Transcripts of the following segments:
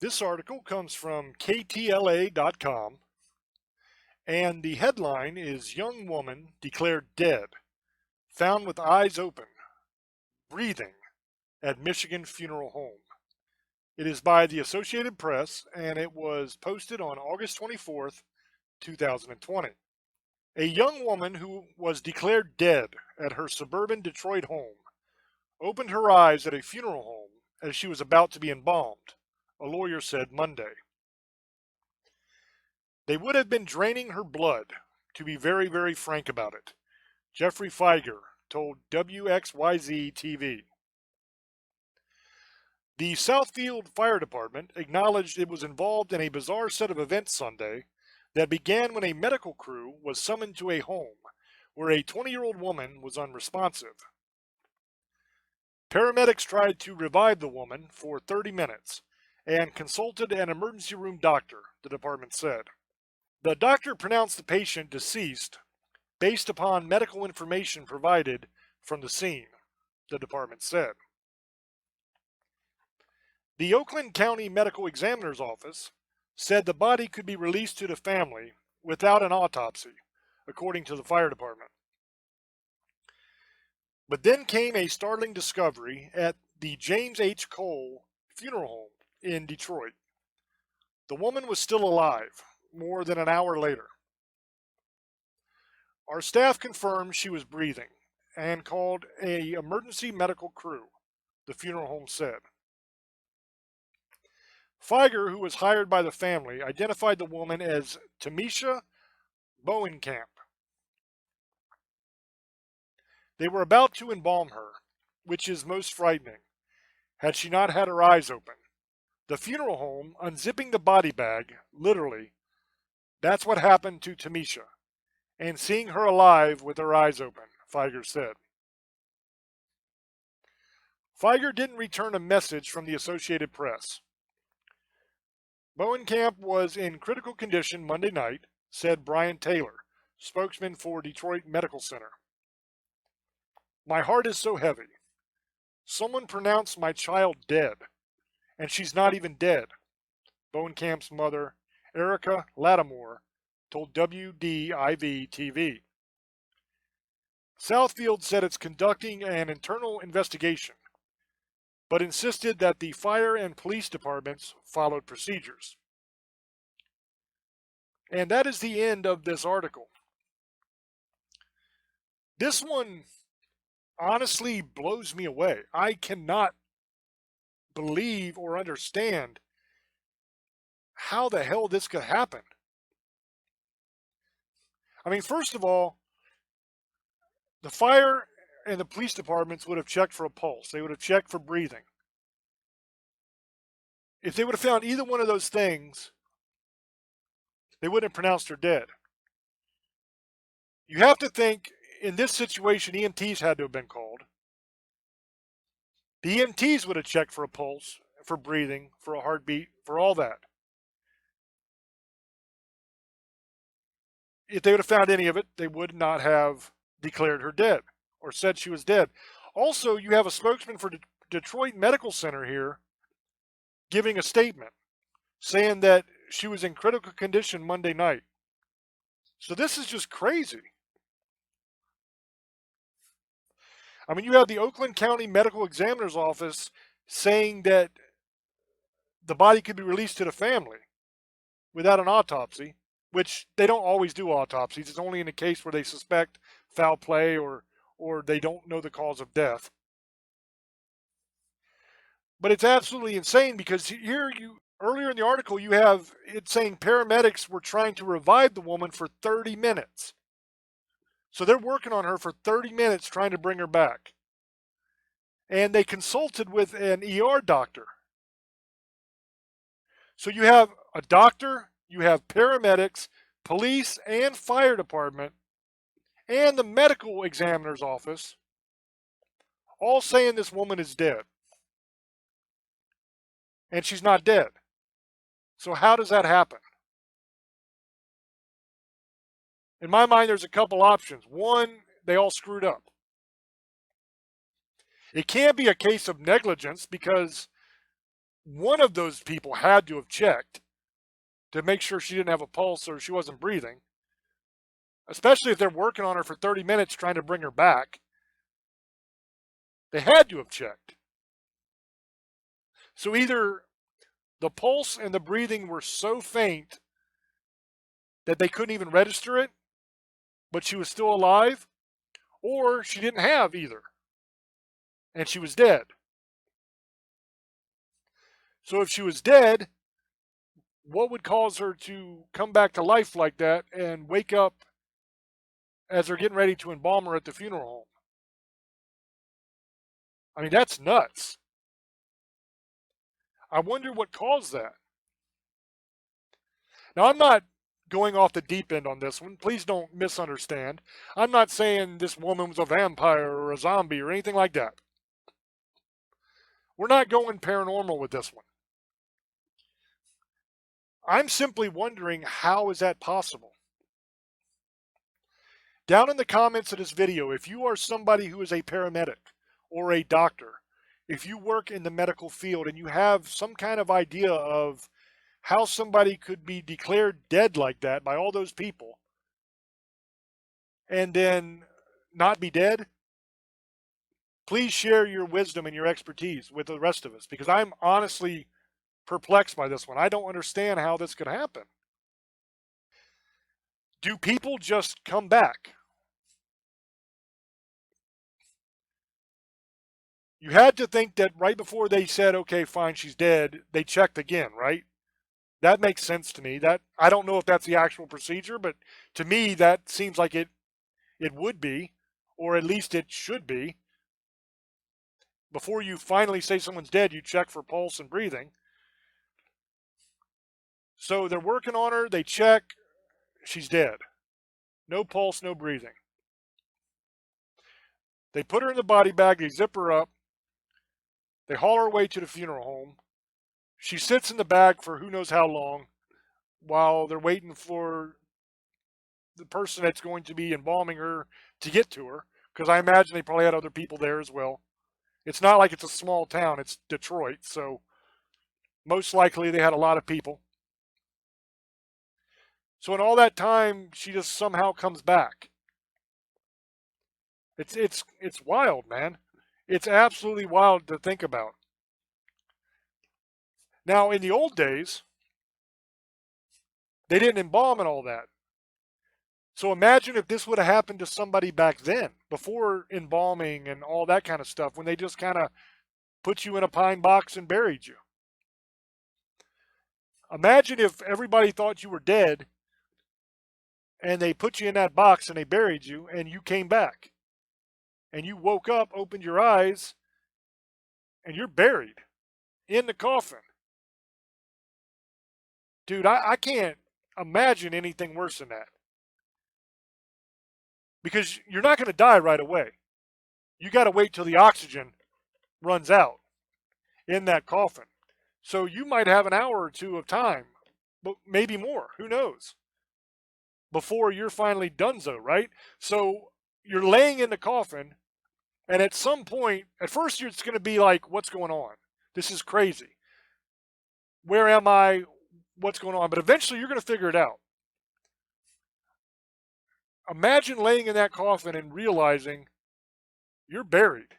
This article comes from KTLA.com, and the headline is Young Woman Declared Dead, Found with Eyes Open, Breathing at Michigan Funeral Home. It is by the Associated Press, and it was posted on August 24th, 2020. A young woman who was declared dead at her suburban Detroit home opened her eyes at a funeral home as she was about to be embalmed, a lawyer said Monday. They would have been draining her blood, to be very, very frank about it, Jeffrey Feiger told WXYZ-TV. The Southfield Fire Department acknowledged it was involved in a bizarre set of events Sunday that began when a medical crew was summoned to a home where a 20-year-old woman was unresponsive. Paramedics tried to revive the woman for 30 minutes and consulted an emergency room doctor, the department said. The doctor pronounced the patient deceased based upon medical information provided from the scene, the department said. The Oakland County Medical Examiner's Office said the body could be released to the family without an autopsy, according to the fire department. But then came a startling discovery at the James H. Cole Funeral Home in Detroit. The woman was still alive more than an hour later. Our staff confirmed she was breathing and called an emergency medical crew, the funeral home said. Feiger, who was hired by the family, identified the woman as Tamisha Bowenkamp. They were about to embalm her, which is most frightening, had she not had her eyes open. The funeral home unzipping the body bag, literally, that's what happened to Tamisha, and seeing her alive with her eyes open, Feiger said. Feiger didn't return a message from the Associated Press. Bowenkamp was in critical condition Monday night, said Brian Taylor, spokesman for Detroit Medical Center. My heart is so heavy. Someone pronounced my child dead, and she's not even dead, Bowenkamp's mother, Erica Lattimore, told WDIV-TV. Southfield said it's conducting an internal investigation, but insisted that the fire and police departments followed procedures. And that is the end of this article. This one honestly blows me away. I cannot believe or understand how the hell this could happen. I mean, first of all, the fire and the police departments would have checked for a pulse. They would have checked for breathing. If they would have found either one of those things, they wouldn't have pronounced her dead. You have to think, in this situation, EMTs had to have been called. The EMTs would have checked for a pulse, for breathing, for a heartbeat, for all that. If they would have found any of it, they would not have declared her dead or said she was dead. Also, you have a spokesman for Detroit Medical Center here giving a statement saying that she was in critical condition Monday night. So this is just crazy. I mean, you have the Oakland County Medical Examiner's Office saying that the body could be released to the family without an autopsy, which they don't always do autopsies. It's only in a case where they suspect foul play or they don't know the cause of death. But it's absolutely insane because here earlier in the article you have it saying paramedics were trying to revive the woman for 30 minutes. So they're working on her for 30 minutes trying to bring her back. And they consulted with an ER doctor. So you have a doctor, you have paramedics, police and fire department, and the medical examiner's office all saying this woman is dead. And she's not dead. So how does that happen? In my mind, there's a couple options. One, they all screwed up. It can't be a case of negligence because one of those people had to have checked to make sure she didn't have a pulse or she wasn't breathing, especially if they're working on her for 30 minutes trying to bring her back. They had to have checked. So either the pulse and the breathing were so faint that they couldn't even register it, but she was still alive, or she didn't have either, and she was dead. So if she was dead, what would cause her to come back to life like that and wake up as they're getting ready to embalm her at the funeral home? I mean, that's nuts. I wonder what caused that. Now, I'm not going off the deep end on this one. Please don't misunderstand. I'm not saying this woman was a vampire or a zombie or anything like that. We're not going paranormal with this one. I'm simply wondering, how is that possible? Down in the comments of this video, if you are somebody who is a paramedic or a doctor, if you work in the medical field and you have some kind of idea of how somebody could be declared dead like that by all those people and then not be dead, please share your wisdom and your expertise with the rest of us, because I'm honestly perplexed by this one. I don't understand how this could happen. Do people just come back? You had to think that right before they said, okay, fine, she's dead, they checked again, right? That makes sense to me. That, I don't know if that's the actual procedure, but to me that seems like it would be, or at least it should be. Before you finally say someone's dead, you check for pulse and breathing. So they're working on her, they check, she's dead. No pulse, no breathing. They put her in the body bag, they zip her up, they haul her away to the funeral home. She sits in the bag for who knows how long while they're waiting for the person that's going to be embalming her to get to her, because I imagine they probably had other people there as well. It's not like it's a small town, it's Detroit, so most likely they had a lot of people. So in all that time, she just somehow comes back. It's wild, man. It's absolutely wild to think about. Now, in the old days, they didn't embalm and all that. So imagine if this would have happened to somebody back then, before embalming and all that kind of stuff, when they just kind of put you in a pine box and buried you. Imagine if everybody thought you were dead and they put you in that box and they buried you and you came back. And you woke up, opened your eyes, and you're buried in the coffin. Dude, I can't imagine anything worse than that. Because you're not going to die right away. You got to wait till the oxygen runs out in that coffin. So you might have an hour or two of time, but maybe more. Who knows? Before you're finally donezo, right? So you're laying in the coffin, and at some point, at first it's going to be like, what's going on? This is crazy. Where am I? What's going on? But eventually you're going to figure it out. Imagine laying in that coffin and realizing you're buried.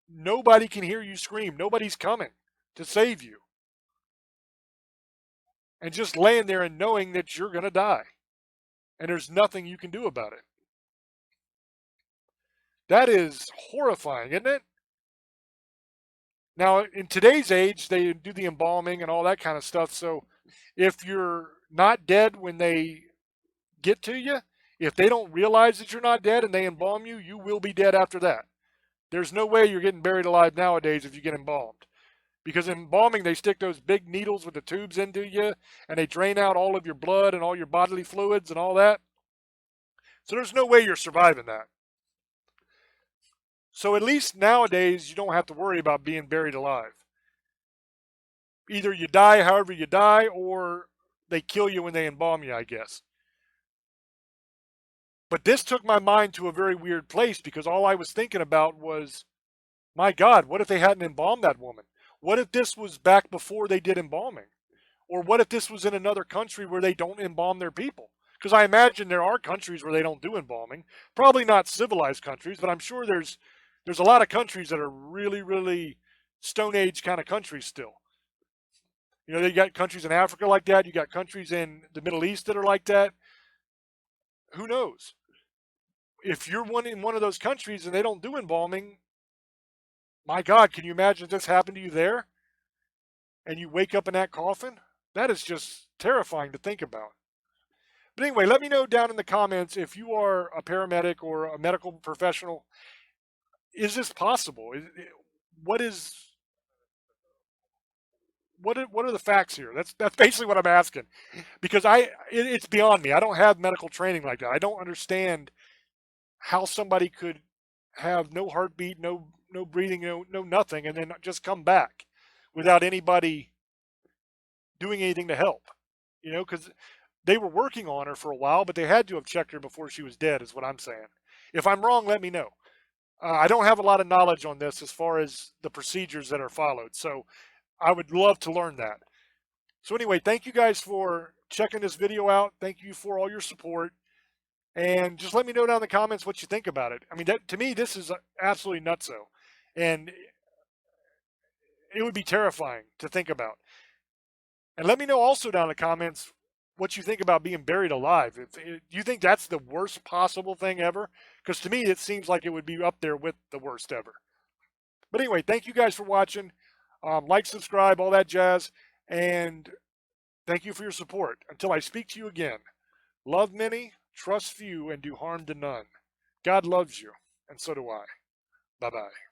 Nobody can hear you scream. Nobody's coming to save you. And just laying there and knowing that you're going to die. And there's nothing you can do about it. That is horrifying, isn't it? Now, in today's age, they do the embalming and all that kind of stuff. So if you're not dead when they get to you, if they don't realize that you're not dead and they embalm you, you will be dead after that. There's no way you're getting buried alive nowadays if you get embalmed. Because in embalming, they stick those big needles with the tubes into you, and they drain out all of your blood and all your bodily fluids and all that. So there's no way you're surviving that. So at least nowadays, you don't have to worry about being buried alive. Either you die however you die, or they kill you when they embalm you, I guess. But this took my mind to a very weird place, because all I was thinking about was, my God, what if they hadn't embalmed that woman? What if this was back before they did embalming? Or what if this was in another country where they don't embalm their people? Because I imagine there are countries where they don't do embalming. Probably not civilized countries, but I'm sure there's a lot of countries that are really, really Stone Age kind of countries still. You know, you got countries in Africa like that. You got countries in the Middle East that are like that. Who knows? If you're in one of those countries and they don't do embalming, my God, can you imagine if this happened to you there? And you wake up in that coffin? That is just terrifying to think about. But anyway, let me know down in the comments if you are a paramedic or a medical professional. Is this possible? What is what are the facts here? That's basically what I'm asking, because it's beyond me. I don't have medical training like that. I don't understand how somebody could have no heartbeat, no breathing, no nothing, and then just come back without anybody doing anything to help. You know, because they were working on her for a while, but they had to have checked her before she was dead, is what I'm saying. If I'm wrong, let me know. I don't have a lot of knowledge on this as far as the procedures that are followed, so I would love to learn that. So anyway, thank you guys for checking this video out. Thank you for all your support. And just let me know down in the comments what you think about it. I mean, to me, this is absolutely nutso. And it would be terrifying to think about. And let me know also down in the comments what you think about being buried alive. Do you think that's the worst possible thing ever? Because to me, it seems like it would be up there with the worst ever. But anyway, thank you guys for watching. Like, subscribe, all that jazz. And thank you for your support. Until I speak to you again, love many, trust few, and do harm to none. God loves you, and so do I. Bye-bye.